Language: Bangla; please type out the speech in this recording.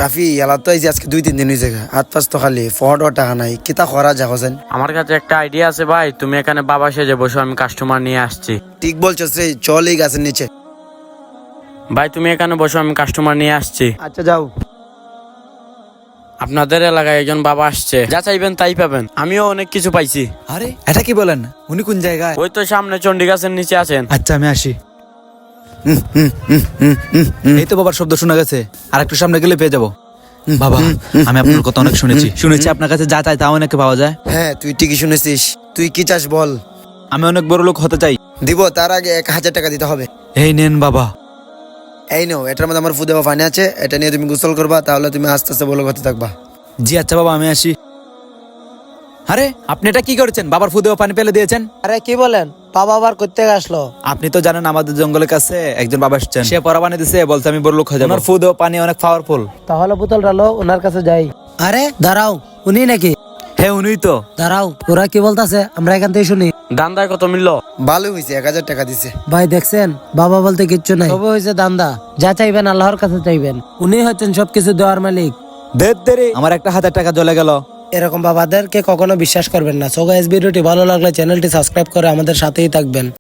রাফি এলা তো আইছি আজকে 2-3 দিন হয়েছে হাত পাঁচ তো খালি ফটো টাকা নাই কিতা করা যা হোসেন। আমার কাছে একটা আইডিয়া আছে ভাই, তুমি এখানে বাবা সেজে বসো, আমি কাস্টমার নিয়ে আসছি। ঠিক বলছস রে, চল এই গাছের নিচে। ভাই তুমি এখানে বসো, আমি কাস্টমার নিয়ে আসছি। আচ্ছা যাও। আপনাদের এলাকায় একজন বাবা আসছে, যা চাইবেন তাই পাবেন। আমিও অনেক কিছু পাইছি। আরে এটা কি বলেন? উনি কোন জায়গায়? ওই তো সামনে চন্ডী গাছের নিচে আছেন। আচ্ছা আমি আসি। এই তো বাবার শব্দ শোনা গেছে, আর একটু সামনে গেলে পেয়ে যাবো। বাবা আমি আপনার কথা অনেক শুনেছি আপনার কাছে যা চাই তাও নাকি পাওয়া যায়। হ্যাঁ তুই ঠিকই শুনেছিস। তুই কি চাস বল। আমি অনেক বড় লোক হতে চাই। দিব, তার আগে 1000 টাকা দিতে হবে। এই নেন বাবা। এই নাও, এটার মধ্যে আমার ফুদে পানি আছে, এটা নিয়ে তুমি গোসল করবা, তাহলে তুমি আস্তে আস্তে বলে হতে থাকবা। জি আচ্ছা বাবা আমি আসি। আরে আপনি এটা কি করেছেন? বাবার ফুদেও পানি ফেলে দিয়েছেন। আরে কি বলেন, বাবা আবার করতে আসলো? আপনি তো জানেন আমাদের জঙ্গলের কাছে একজন বাবা আসছেন, সে পরা পানি দিছে, বলছে আমি বড় লোক হয়ে যাবো। ওনার ফুদেও পানি অনেক পাওয়ারফুল। তাহলে বোতল ডালো, ওনার কাছে যাই। আরে দাঁড়াও, উনি নাকি? হ্যাঁ উনিই তো। দাঁড়াও, ওরা কি বলতাছে আমরা এখান থেকে শুনি। দান্দায় কত মিলল? ভালো হয়েছে, 1000 টাকা দিছে। ভাই দেখছেন, বাবা বলতে কিচ্ছু নাই, সবে হয়েছে দান্দা। যা চাইবেন আল্লাহর কাছে চাইবেন, উনি হচ্ছেন সবকিছু দেওয়ার মালিক। দেরি আমার একটা 1000 টাকা জ্বলে গেল। এরকম বাবাদেরকে কখনো বিশ্বাস করবেন না। সো গাইস, ভিডিওটি ভালো লাগলে চ্যানেলটি সাবস্ক্রাইব করে আমাদের সাথেই থাকবেন।